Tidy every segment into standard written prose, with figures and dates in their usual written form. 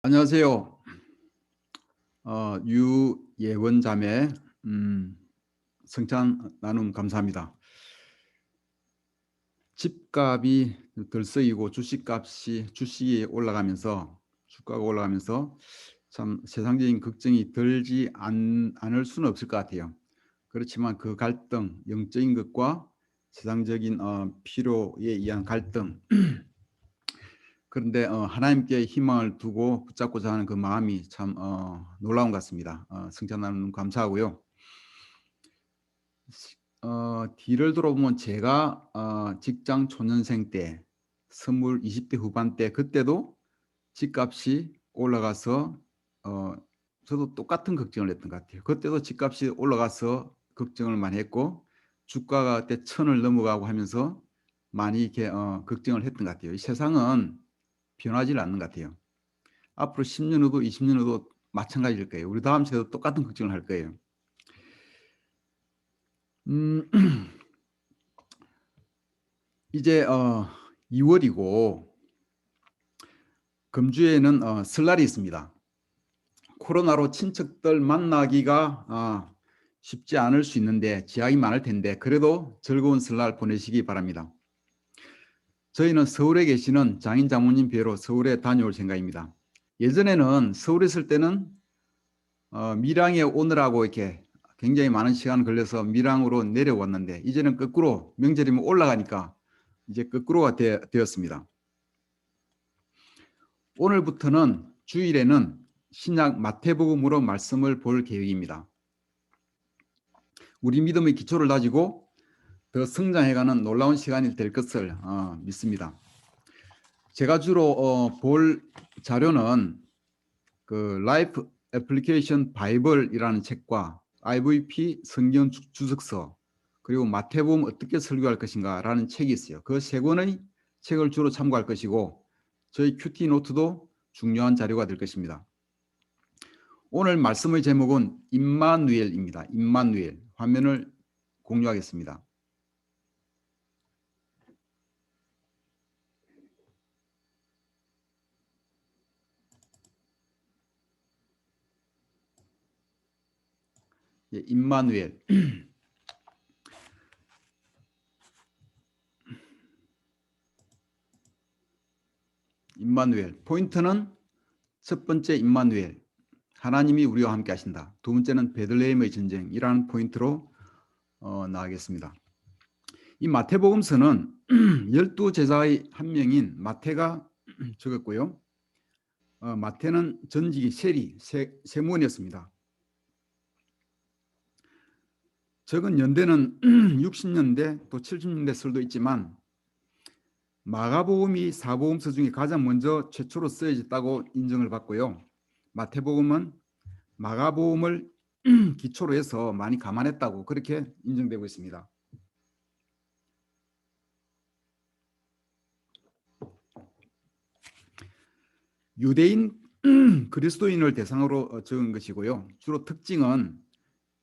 안녕하세요. 유예원 자매 성찬 나눔 감사합니다. 집값이 들썩이고 주식이 올라가면서 주가가 올라가면서 참 세상적인 걱정이 들지 않을 수는 없을 것 같아요. 그렇지만 그 갈등, 영적인 것과 세상적인 필요에 의한 갈등 그런데 하나님께 희망을 두고 붙잡고자 하는 그 마음이 참 놀라운 것 같습니다. 성찬 나눔 감사하고요. 뒤를 돌아보면 제가 직장 초년생 때 20대 후반 때 그때도 집값이 올라가서 저도 똑같은 걱정을 했던 것 같아요. 그때도 집값이 올라가서 걱정을 많이 했고 주가가 그때 1,000을 넘어가고 하면서 많이 이렇게 걱정을 했던 것 같아요. 이 세상은 변하지 않는 것 같아요. 앞으로 10년 후도 20년 후도 마찬가지일 거예요. 우리 다음 세대도 똑같은 걱정을 할 거예요. 이제 2월이고 금주에는 설날이 있습니다. 코로나로 친척들 만나기가 쉽지 않을 수 있는데 제약이 많을 텐데 그래도 즐거운 설날 보내시기 바랍니다. 저희는 서울에 계시는 장인 장모님 뵈러 서울에 다녀올 생각입니다. 예전에는 서울에 있을 때는 밀양에 오느라고 이렇게 굉장히 많은 시간 걸려서 밀양으로 내려왔는데 이제는 거꾸로 명절이면 올라가니까 이제 거꾸로가 되었습니다. 오늘부터는 주일에는 신약 마태복음으로 말씀을 볼 계획입니다. 우리 믿음의 기초를 다지고 더 성장해가는 놀라운 시간이 될 것을 믿습니다. 제가 주로 볼 자료는 그 라이프 애플리케이션 바이블이라는 책과 IVP 성경 주석서 그리고 마태복음 어떻게 설교할 것인가라는 책이 있어요. 그 세 권의 책을 주로 참고할 것이고 저희 큐티 노트도 중요한 자료가 될 것입니다. 오늘 말씀의 제목은 임마누엘입니다. 임마누엘. 화면을 공유하겠습니다. 예, 임마누엘. 임마누엘. 포인트는 첫 번째 임마누엘. 하나님이 우리와 함께 하신다. 두 번째는 베들레헴의 전쟁이라는 포인트로 나가겠습니다. 이 마태복음서는 12제자의 한 명인 마태가 적었고요. 마태는 전직이 세무원이었습니다. 적은 연대는 60년대 또 70년대 설도 있지만 마가복음이 사복음서 중에 가장 먼저 최초로 쓰여졌다고 인정을 받고요. 마태복음은 마가복음을 기초로 해서 많이 감안했다고 그렇게 인정되고 있습니다. 유대인 그리스도인을 대상으로 적은 것이고요. 주로 특징은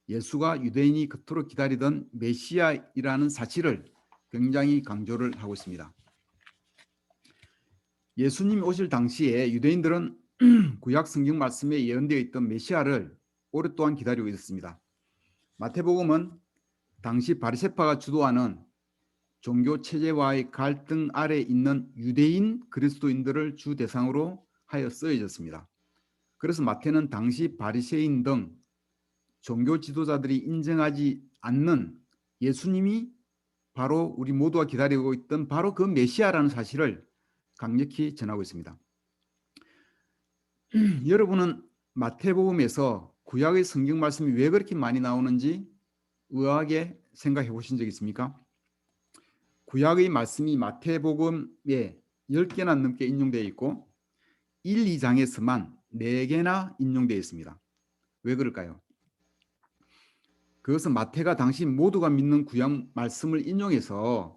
예수가 유대인이 그토록 기다리던 메시아이라는 사실을 굉장히 강조를 하고 있습니다. 예수님이 오실 당시에 유대인들은 구약 성경 말씀에 예언되어 있던 메시아를 오랫동안 기다리고 있었습니다. 마태복음은 당시 바리새파가 주도하는 종교 체제와의 갈등 아래 있는 유대인 그리스도인들을 주 대상으로 하여 쓰여졌습니다. 그래서 마태는 당시 바리새인 등 종교 지도자들이 인정하지 않는 예수님이 바로 우리 모두가 기다리고 있던 바로 그 메시아라는 사실을 강력히 전하고 있습니다. 여러분은 마태복음에서 구약의 성경 말씀이 왜 그렇게 많이 나오는지 의아하게 생각해 보신 적 있습니까? 구약의 말씀이 마태복음에 10개나 넘게 인용되어 있고 1, 2장에서만 4개나 인용되어 있습니다. 왜 그럴까요? 그것은 마태가 당시 모두가 믿는 구약 말씀을 인용해서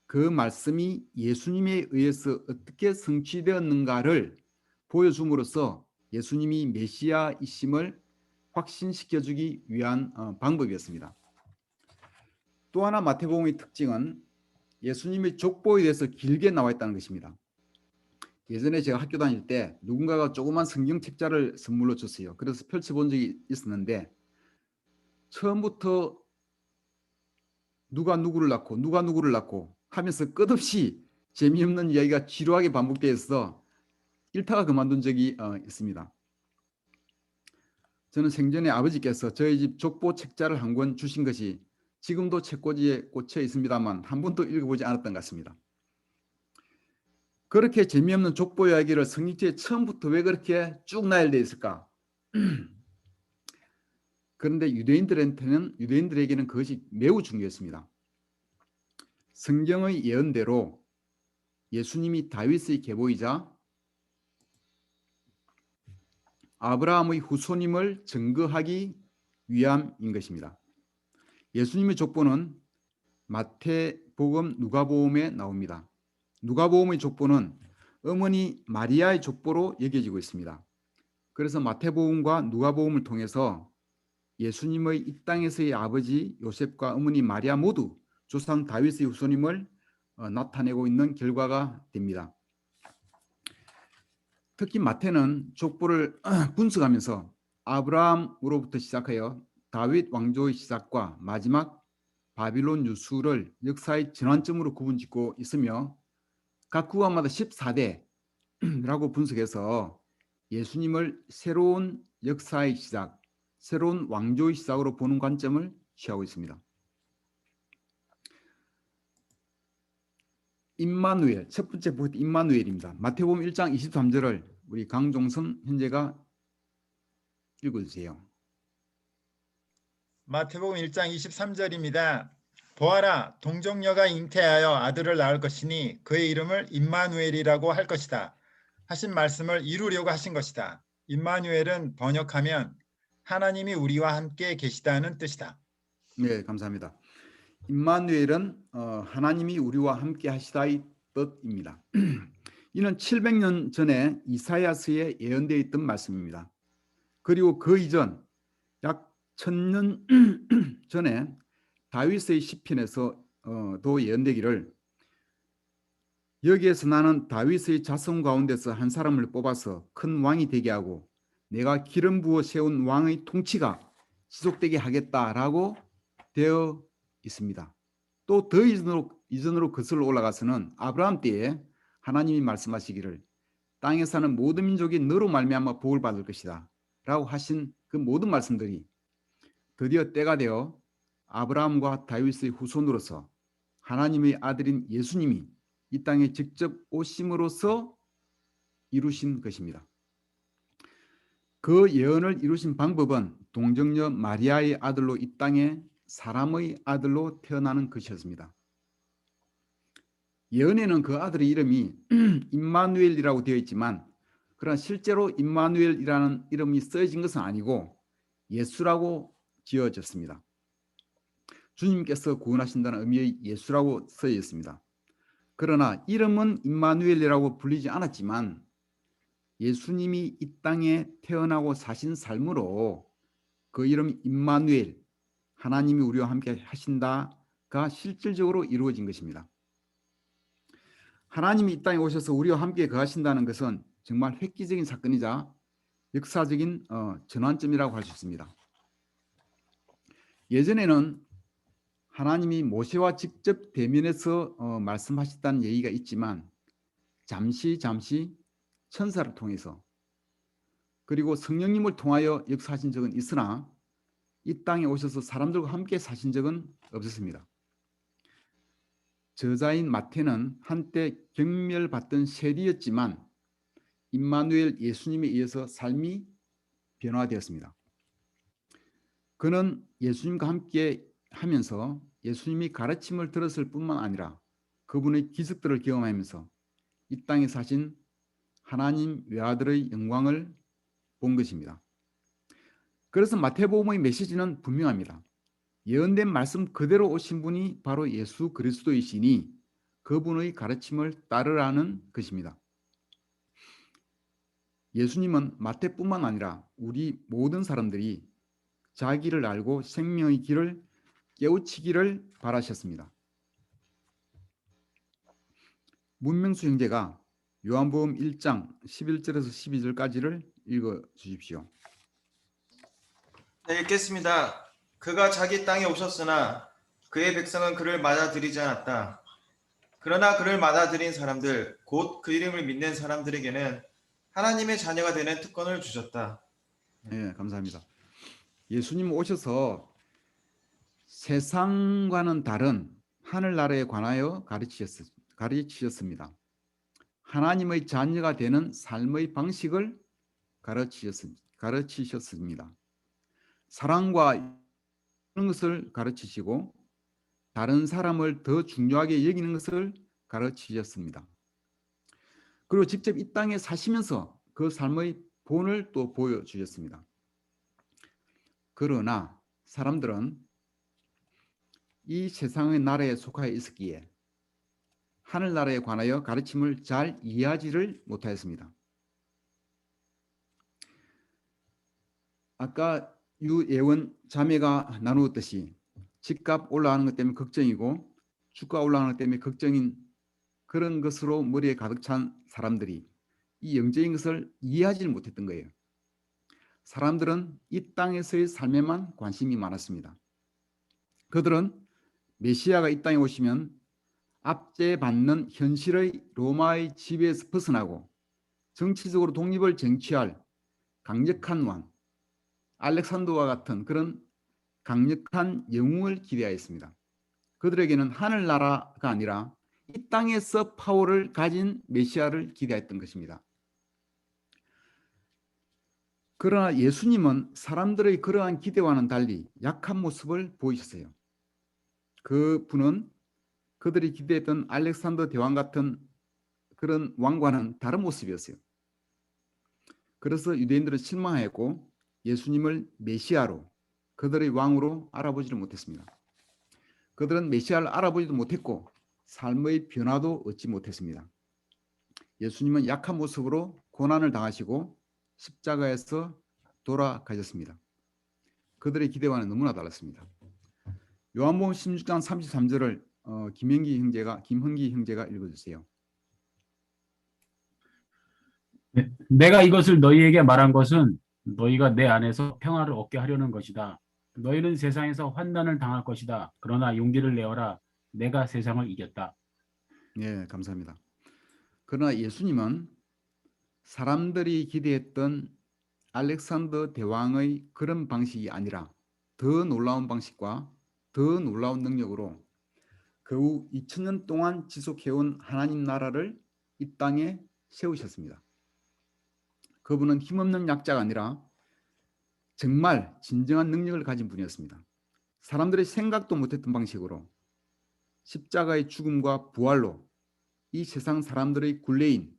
그 말씀이 예수님에 의해서 어떻게 성취되었는가를 보여줌으로써 예수님이 메시아이심을 확신시켜주기 위한 방법이었습니다. 또 하나 마태복음의 특징은 예수님의 족보에 대해서 길게 나와 있다는 것입니다. 예전에 제가 학교 다닐 때 누군가가 조그만 성경 책자를 선물로 줬어요. 그래서 펼쳐본 적이 있었는데 처음부터 누가 누구를 낳고 누가 누구를 낳고 하면서 끝없이 재미없는 이야기가 지루하게 반복되어서 일타가 그만둔 적이 있습니다. 저는 생전에 아버지께서 저희 집 족보 책자를 한 권 주신 것이 지금도 책꽂이에 꽂혀 있습니다만 한 번도 읽어보지 않았던 것 같습니다. 그렇게 재미없는 족보 이야기를 성경책에 처음부터 왜 그렇게 쭉 나열되어 있을까? 그런데 유대인들에게는 그것이 매우 중요했습니다. 성경의 예언대로 예수님이 다윗의 계보이자 아브라함의 후손임을 증거하기 위함인 것입니다. 예수님의 족보는 마태복음, 누가복음에 나옵니다. 누가복음의 족보는 어머니 마리아의 족보로 여겨지고 있습니다. 그래서 마태복음과 누가복음을 통해서 예수님의 이 땅에서의 아버지 요셉과 어머니 마리아 모두 조상 다윗의 후손임을 나타내고 있는 결과가 됩니다. 특히 마태는 족보를 분석하면서 아브라함으로부터 시작하여 다윗 왕조의 시작과 마지막 바빌론 유수를 역사의 전환점으로 구분짓고 있으며 각 구간마다 14대라고 분석해서 예수님을 새로운 역사의 시작, 새로운 왕조의 시작으로 보는 관점을 취하고 있습니다. 임마누엘, 첫 번째 포인트 임마누엘입니다. 마태복음 1장 23절을 우리 강종선 현재가 읽어주세요. 마태복음 1장 23절입니다. 보아라, 동정녀가 잉태하여 아들을 낳을 것이니 그의 이름을 임마누엘이라고 할 것이다 하신 말씀을 이루려고 하신 것이다. 임마누엘은 번역하면 하나님이 우리와 함께 계시다는 뜻이다. 네, 감사합니다. 임마누엘은 하나님이 우리와 함께 하시다의 뜻입니다. 이는 700년 전에 이사야서에 예언되어 있던 말씀입니다. 그리고 그 이전 약 1000년 전에 다윗의 시편에서도 예언되기를 여기에서 나는 다윗의 자손 가운데서 한 사람을 뽑아서 큰 왕이 되게 하고 내가 기름 부어 세운 왕의 통치가 지속되게 하겠다라고 되어 있습니다. 또 더 이전으로 거슬러 올라가서는 아브라함 때에 하나님이 말씀하시기를 땅에 사는 모든 민족이 너로 말미암아 복을 받을 것이다 라고 하신 그 모든 말씀들이 드디어 때가 되어 아브라함과 다윗의 후손으로서 하나님의 아들인 예수님이 이 땅에 직접 오심으로써 이루신 것입니다. 그 예언을 이루신 방법은 동정녀 마리아의 아들로 이 땅에 사람의 아들로 태어나는 것이었습니다. 예언에는 그 아들의 이름이 임마누엘이라고 되어 있지만 그러나 실제로 임마누엘이라는 이름이 쓰여진 것은 아니고 예수라고 지어졌습니다. 주님께서 구원하신다는 의미의 예수라고 쓰여 있습니다. 그러나 이름은 임마누엘이라고 불리지 않았지만 예수님이 이 땅에 태어나고 사신 삶으로 그 이름 임마누엘, 하나님이 우리와 함께 하신다가 실질적으로 이루어진 것입니다. 하나님이 이 땅에 오셔서 우리와 함께 거하신다는 것은 정말 획기적인 사건이자 역사적인 전환점이라고 할 수 있습니다. 예전에는 하나님이 모세와 직접 대면해서 말씀하셨다는 얘기가 있지만 잠시 천사를 통해서 그리고 성령님을 통하여 역사하신 적은 있으나 이 땅에 오셔서 사람들과 함께 사신 적은 없었습니다. 저자인 마태는 한때 경멸받던 세리였지만 임마누엘 예수님에 의해서 삶이 변화되었습니다. 그는 예수님과 함께 하면서 예수님이 가르침을 들었을 뿐만 아니라 그분의 기적들을 경험하면서 이 땅에 사신 하나님 외아들의 영광을 본 것입니다. 그래서 마태복음의 메시지는 분명합니다. 예언된 말씀 그대로 오신 분이 바로 예수 그리스도이시니 그분의 가르침을 따르라는 것입니다. 예수님은 마태뿐만 아니라 우리 모든 사람들이 자기를 알고 생명의 길을 깨우치기를 바라셨습니다. 문명수 형제가 요한복음 1장 11절에서 12절까지를 읽어 주십시오. 네, 읽겠습니다. 그가 자기 땅에 오셨으나 그의 백성은 그를 맞아들이지 않았다. 그러나 그를 맞아들인 사람들, 곧 그 이름을 믿는 사람들에게는 하나님의 자녀가 되는 특권을 주셨다. 네, 감사합니다. 예수님 오셔서 세상과는 다른 하늘나라에 관하여 가르치셨습니다. 하나님의 자녀가 되는 삶의 방식을 가르치셨습니다. 사랑과 이런 것을 가르치시고 다른 사람을 더 중요하게 여기는 것을 가르치셨습니다. 그리고 직접 이 땅에 사시면서 그 삶의 본을 또 보여주셨습니다. 그러나 사람들은 이 세상의 나라에 속하여 있었기에 하늘나라에 관하여 가르침을 잘 이해하지를 못하였습니다. 아까 유예원 자매가 나누었듯이 집값 올라가는 것 때문에 걱정이고 주가 올라가는 것 때문에 걱정인 그런 것으로 머리에 가득 찬 사람들이 이 영적인 것을 이해하지 못했던 거예요. 사람들은 이 땅에서의 삶에만 관심이 많았습니다. 그들은 메시아가 이 땅에 오시면 압제받는 현실의 로마의 지배에서 벗어나고 정치적으로 독립을 쟁취할 강력한 왕, 알렉산더와 같은 그런 강력한 영웅을 기대하였습니다. 그들에게는 하늘나라가 아니라 이 땅에서 파워를 가진 메시아를 기대했던 것입니다. 그러나 예수님은 사람들의 그러한 기대와는 달리 약한 모습을 보이셨어요. 그분은 그들이 기대했던 알렉산더 대왕 같은 그런 왕과는 다른 모습이었어요. 그래서 유대인들은 실망했고 예수님을 메시아로 그들의 왕으로 알아보지를 못했습니다. 그들은 메시아를 알아보지도 못했고 삶의 변화도 얻지 못했습니다. 예수님은 약한 모습으로 고난을 당하시고 십자가에서 돌아가셨습니다. 그들의 기대와는 너무나 달랐습니다. 요한복음 16장 33절을 김흥기 형제가 읽어주세요. 네, 내가 이것을 너희에게 말한 것은 너희가 내 안에서 평화를 얻게 하려는 것이다. 너희는 세상에서 환난을 당할 것이다. 그러나 용기를 내어라. 내가 세상을 이겼다. 네, 감사합니다. 그러나 예수님은 사람들이 기대했던 알렉산더 대왕의 그런 방식이 아니라 더 놀라운 방식과 더 놀라운 능력으로 그 후 2000년 동안 지속해온 하나님 나라를 이 땅에 세우셨습니다. 그분은 힘없는 약자가 아니라 정말 진정한 능력을 가진 분이었습니다. 사람들이 생각도 못했던 방식으로 십자가의 죽음과 부활로 이 세상 사람들의 굴레인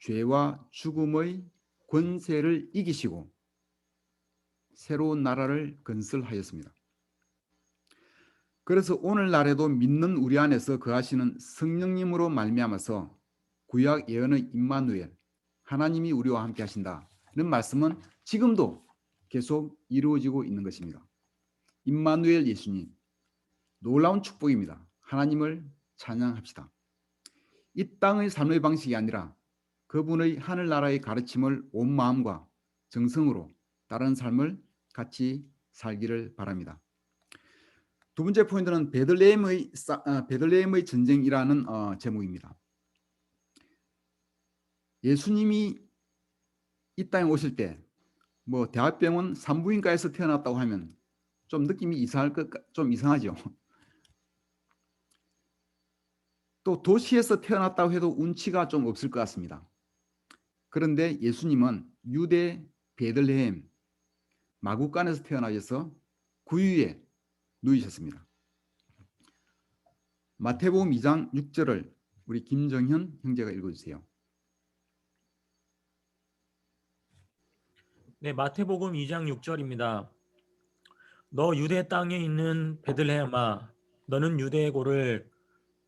죄와 죽음의 권세를 이기시고 새로운 나라를 건설하였습니다. 그래서 오늘날에도 믿는 우리 안에서 거하시는 성령님으로 말미암아서 구약 예언의 임마누엘 하나님이 우리와 함께 하신다는 말씀은 지금도 계속 이루어지고 있는 것입니다. 임마누엘 예수님 놀라운 축복입니다. 하나님을 찬양합시다. 이 땅의 삶의 방식이 아니라 그분의 하늘나라의 가르침을 온 마음과 정성으로 따른 삶을 같이 살기를 바랍니다. 두 번째 포인트는 베들레헴의 전쟁이라는 제목입니다. 예수님이 이 땅에 오실 때 뭐 대학병원 산부인과에서 태어났다고 하면 좀 느낌이 좀 이상하죠. 또 도시에서 태어났다고 해도 운치가 좀 없을 것 같습니다. 그런데 예수님은 유대 베들레헴 마구간에서 태어나셔서 구유에 누이셨습니다. 마태복음 2장 6절을 우리 김정현 형제가 읽어주세요. 네, 마태복음 2장 6절입니다. 너 유대 땅에 있는 베들레헴아, 너는 유대의 고를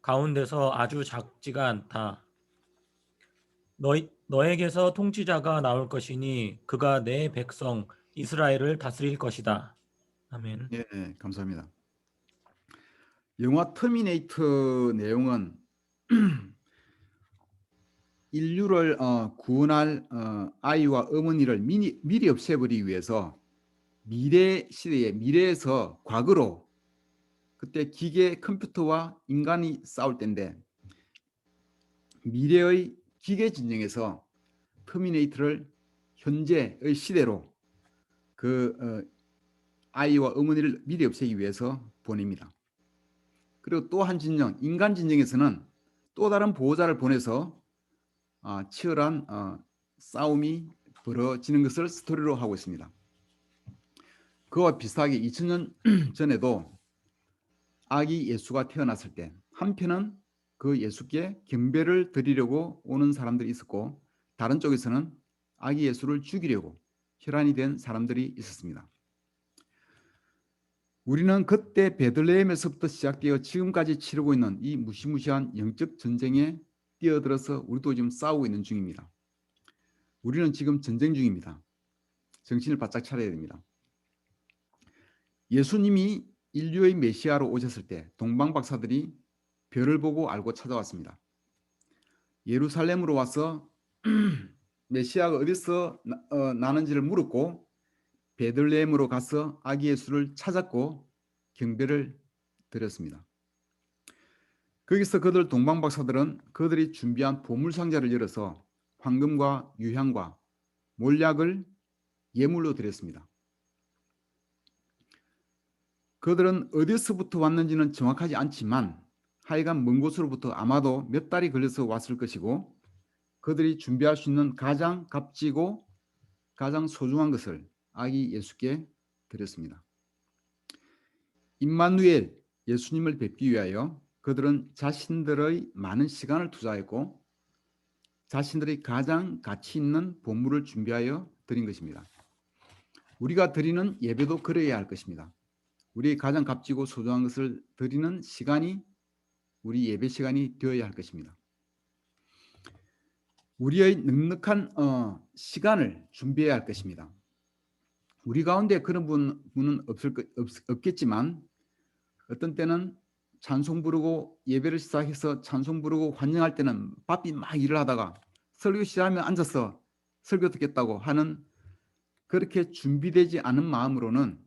가운데서 아주 작지가 않다. 너에게서 통치자가 나올 것이니 그가 내 백성 이스라엘을 다스릴 것이다. 아멘. 네, 감사합니다. 영화 터미네이터 내용은 인류를 구원할 아이와 어머니를 미리 없애버리기 위해서 미래 시대에 미래에서 과거로 그때 기계 컴퓨터와 인간이 싸울 때인데 미래의 기계 진영에서 터미네이터를 현재의 시대로 그 아이와 어머니를 미리 없애기 위해서 보냅니다. 그리고 또 한 진영, 인간 진영에서는 또 다른 보호자를 보내서 치열한 싸움이 벌어지는 것을 스토리로 하고 있습니다. 그와 비슷하게 2000년 전에도 아기 예수가 태어났을 때 한편은 그 예수께 경배를 드리려고 오는 사람들이 있었고 다른 쪽에서는 아기 예수를 죽이려고 혈안이 된 사람들이 있었습니다. 우리는 그때 베들레헴에서부터 시작되어 지금까지 치르고 있는 이 무시무시한 영적 전쟁에 뛰어들어서 우리도 지금 싸우고 있는 중입니다. 우리는 지금 전쟁 중입니다. 정신을 바짝 차려야 됩니다. 예수님이 인류의 메시아로 오셨을 때 동방 박사들이 별을 보고 알고 찾아왔습니다. 예루살렘으로 와서 메시아가 어디서 나는지를 물었고 베들레헴으로 가서 아기 예수를 찾았고 경배를 드렸습니다. 거기서 그들 동방 박사들은 그들이 준비한 보물 상자를 열어서 황금과 유향과 몰약을 예물로 드렸습니다. 그들은 어디서부터 왔는지는 정확하지 않지만 하여간 먼 곳으로부터 아마도 몇 달이 걸려서 왔을 것이고 그들이 준비할 수 있는 가장 값지고 가장 소중한 것을 아기 예수께 드렸습니다. 임마누엘 예수님을 뵙기 위하여 그들은 자신들의 많은 시간을 투자했고 자신들이 가장 가치 있는 보물을 준비하여 드린 것입니다. 우리가 드리는 예배도 그래야 할 것입니다. 우리의 가장 값지고 소중한 것을 드리는 시간이 우리 예배 시간이 되어야 할 것입니다. 우리의 넉넉한 시간을 준비해야 할 것입니다. 우리 가운데 그런 분은 없겠지만 어떤 때는 찬송 부르고 예배를 시작해서 찬송 부르고 환영할 때는 바삐 막 일을 하다가 설교 시작하면 앉아서 설교 듣겠다고 하는 그렇게 준비되지 않은 마음으로는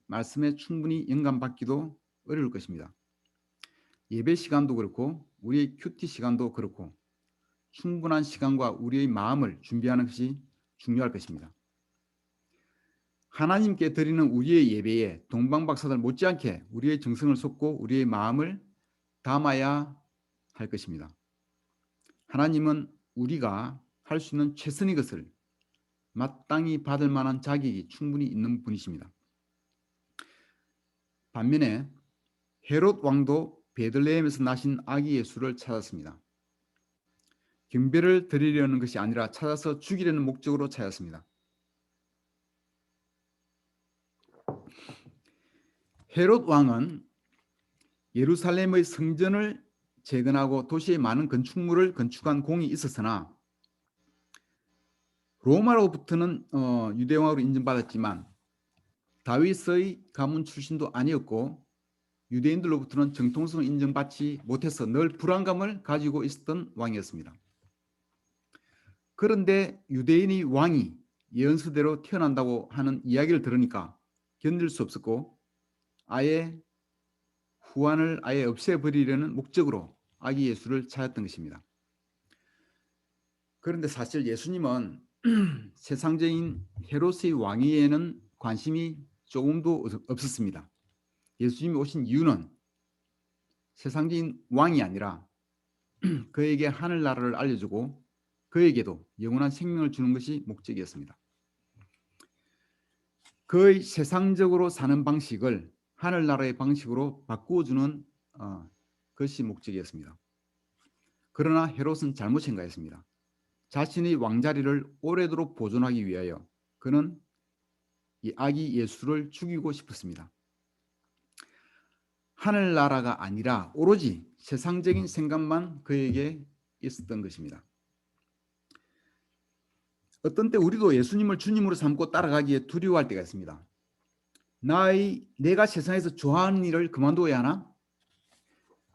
말씀에 충분히 영감받기도 어려울 것입니다. 예배 시간도 그렇고 우리의 큐티 시간도 그렇고 충분한 시간과 우리의 마음을 준비하는 것이 중요할 것입니다. 하나님께 드리는 우리의 예배에 동방박사들 못지않게 우리의 정성을 쏟고 우리의 마음을 담아야 할 것입니다. 하나님은 우리가 할 수 있는 최선의 것을 마땅히 받을 만한 자격이 충분히 있는 분이십니다. 반면에 헤롯 왕도 베들레헴에서 나신 아기 예수를 찾았습니다. 경배를 드리려는 것이 아니라 찾아서 죽이려는 목적으로 찾았습니다. 헤롯 왕은 예루살렘의 성전을 재건하고 도시에 많은 건축물을 건축한 공이 있었으나 로마로부터는 유대왕으로 인정받았지만 다윗의 가문 출신도 아니었고 유대인들로부터는 정통성을 인정받지 못해서 늘 불안감을 가지고 있었던 왕이었습니다. 그런데 유대인의 왕이 예언서대로 태어난다고 하는 이야기를 들으니까 견딜 수 없었고 아예 후환을 아예 없애버리려는 목적으로 아기 예수를 찾았던 것입니다. 그런데 사실 예수님은 세상적인 헤롯의 왕위에는 관심이 조금도 없었습니다. 예수님이 오신 이유는 세상적인 왕이 아니라 그에게 하늘나라를 알려주고 그에게도 영원한 생명을 주는 것이 목적이었습니다. 그의 세상적으로 사는 방식을 하늘나라의 방식으로 바꾸어주는 것이 목적이었습니다. 그러나 헤롯은 잘못 생각했습니다. 자신의 왕자리를 오래도록 보존하기 위하여 그는 이 아기 예수를 죽이고 싶었습니다. 하늘나라가 아니라 오로지 세상적인 생각만 그에게 있었던 것입니다. 어떤 때 우리도 예수님을 주님으로 삼고 따라가기에 두려워할 때가 있습니다. 내가 세상에서 좋아하는 일을 그만둬야 하나?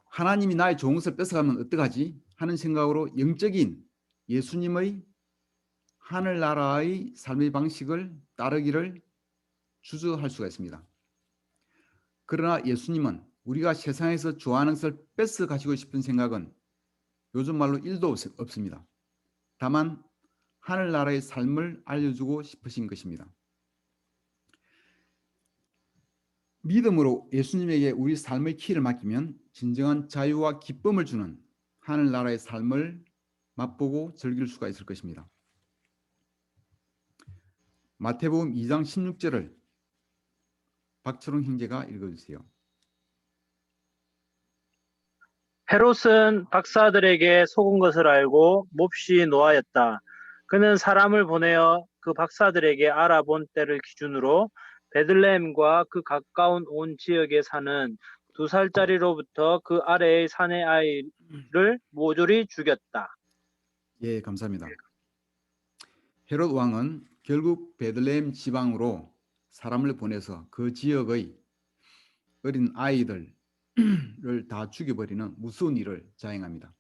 하나님이 나의 좋은 것을 뺏어가면 어떡하지? 하는 생각으로 영적인 예수님의 하늘나라의 삶의 방식을 따르기를 주저할 수가 있습니다. 그러나 예수님은 우리가 세상에서 좋아하는 것을 뺏어 가지고 싶은 생각은 요즘 말로 1도 없습니다. 다만 하늘나라의 삶을 알려주고 싶으신 것입니다. 믿음으로 예수님에게 우리 삶의 키를 맡기면 진정한 자유와 기쁨을 주는 하늘나라의 삶을 맛보고 즐길 수가 있을 것입니다. 마태복음 2장 16절을 박철웅 형제가 읽어주세요. 헤롯은 박사들에게 속은 것을 알고 몹시 노하였다. 그는 사람을 보내어 그 박사들에게 알아본 때를 기준으로 베들레헴과 그 가까운 온 지역에 사는 2살짜리로부터 그 아래의 사내 아이를 모조리 죽였다. 예, 감사합니다. 헤롯 왕은 결국 베들레헴 지방으로 사람을 보내서 그 지역의 어린 아이들을 다 죽여버리는 무서운 일을 자행합니다.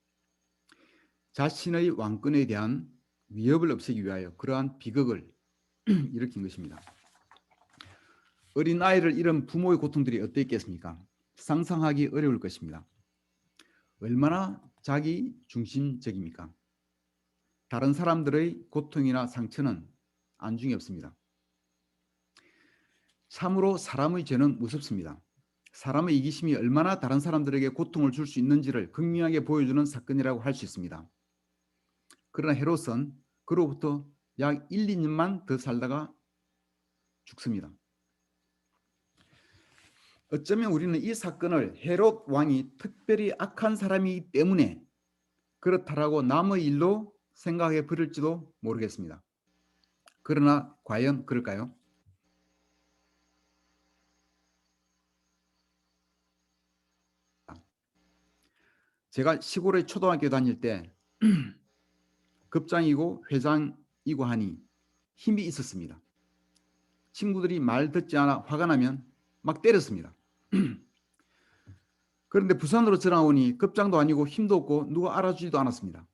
자신의 왕권에 대한 위협을 없애기 위하여 그러한 비극을 일으킨 것입니다. 어린 아이를 잃은 부모의 고통들이 어땠겠습니까? 상상하기 어려울 것입니다. 얼마나 자기 중심적입니까? 다른 사람들의 고통이나 상처는 안중에 없습니다. 참으로 사람의 죄는 무섭습니다. 사람의 이기심이 얼마나 다른 사람들에게 고통을 줄 수 있는지를 극명하게 보여주는 사건이라고 할 수 있습니다. 그러나 헤롯은 그로부터 약 1, 2년만 더 살다가 죽습니다. 어쩌면 우리는 이 사건을 헤롯 왕이 특별히 악한 사람이기 때문에 그렇다라고 남의 일로 생각해 버릴지도 모르겠습니다. 그러나 과연 그럴까요? 제가 시골의 초등학교 다닐 때 급장이고 회장이고 하니 힘이 있었습니다. 친구들이 말 듣지 않아 화가 나면 막 때렸습니다. 그런데 부산으로 전화오니 급장도 아니고 힘도 없고 누가 알아주지도 않았습니다.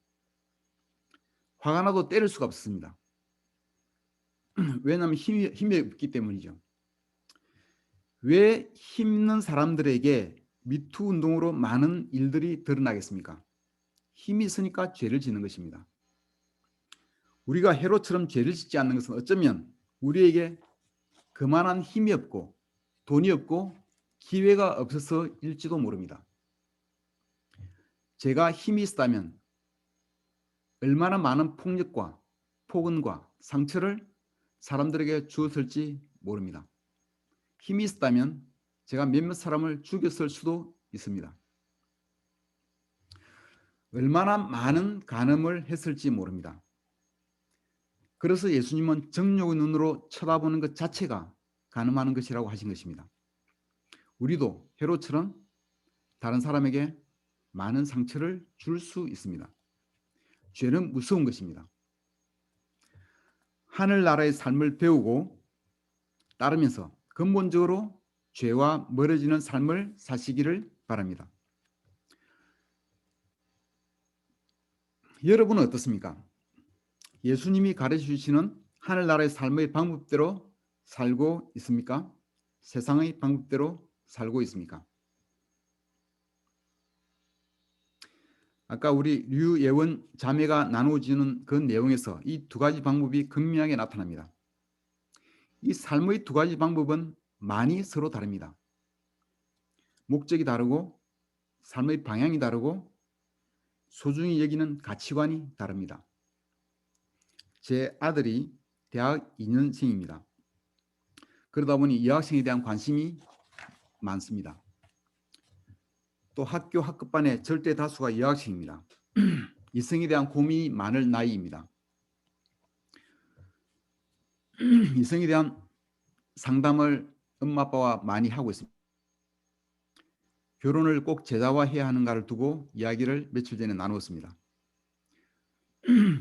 화가 나도 때릴 수가 없습니다. 왜냐하면 힘이 없기 때문이죠. 왜 힘있는 사람들에게 미투 운동으로 많은 일들이 드러나겠습니까? 힘이 있으니까 죄를 짓는 것입니다. 우리가 헤롯처럼 죄를 짓지 않는 것은 어쩌면 우리에게 그만한 힘이 없고 돈이 없고 기회가 없어서일지도 모릅니다. 제가 힘이 있다면 얼마나 많은 폭력과 폭언과 상처를 사람들에게 주었을지 모릅니다. 힘이 있다면 제가 몇몇 사람을 죽였을 수도 있습니다. 얼마나 많은 간음을 했을지 모릅니다. 그래서 예수님은 정욕의 눈으로 쳐다보는 것 자체가 간음하는 것이라고 하신 것입니다. 우리도 헤롯처럼 다른 사람에게 많은 상처를 줄 수 있습니다. 죄는 무서운 것입니다. 하늘나라의 삶을 배우고 따르면서 근본적으로 죄와 멀어지는 삶을 사시기를 바랍니다. 여러분은 어떻습니까? 예수님이 가르쳐 주시는 하늘나라의 삶의 방법대로 살고 있습니까? 세상의 방법대로 살고 있습니까? 아까 우리 류예원 자매가 나누어지는 그 내용에서 이 두 가지 방법이 극명하게 나타납니다. 이 삶의 두 가지 방법은 많이 서로 다릅니다. 목적이 다르고 삶의 방향이 다르고 소중히 여기는 가치관이 다릅니다. 제 아들이 대학 2년생입니다. 그러다 보니 여학생에 대한 관심이 많습니다. 또 학교 학급반의 절대 다수가 여학생입니다. 이성에 대한 고민이 많을 나이입니다. 이성에 대한 상담을 엄마 아빠와 많이 하고 있습니다. 결혼을 꼭 제자화해야 하는가를 두고 이야기를 며칠 전에 나누었습니다.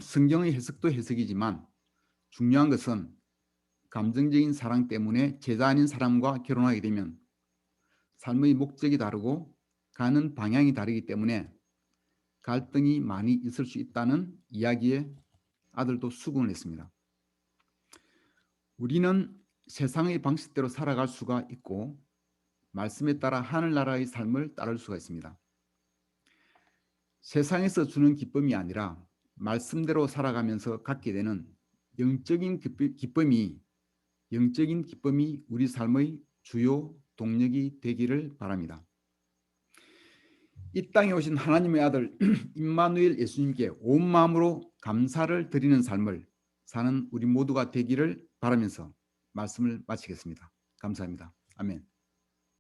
성경의 해석도 해석이지만 중요한 것은 감정적인 사랑 때문에 제자 아닌 사람과 결혼하게 되면 삶의 목적이 다르고 가는 방향이 다르기 때문에 갈등이 많이 있을 수 있다는 이야기에 아들도 수긍을 했습니다. 우리는 세상의 방식대로 살아갈 수가 있고 말씀에 따라 하늘나라의 삶을 따를 수가 있습니다. 세상에서 주는 기쁨이 아니라 말씀대로 살아가면서 갖게 되는 영적인 기쁨이 우리 삶의 주요 동력이 되기를 바랍니다. 이 땅에 오신 하나님의 아들 임마누엘 예수님께 온 마음으로 감사를 드리는 삶을 사는 우리 모두가 되기를 바라면서 말씀을 마치겠습니다. 감사합니다. 아멘.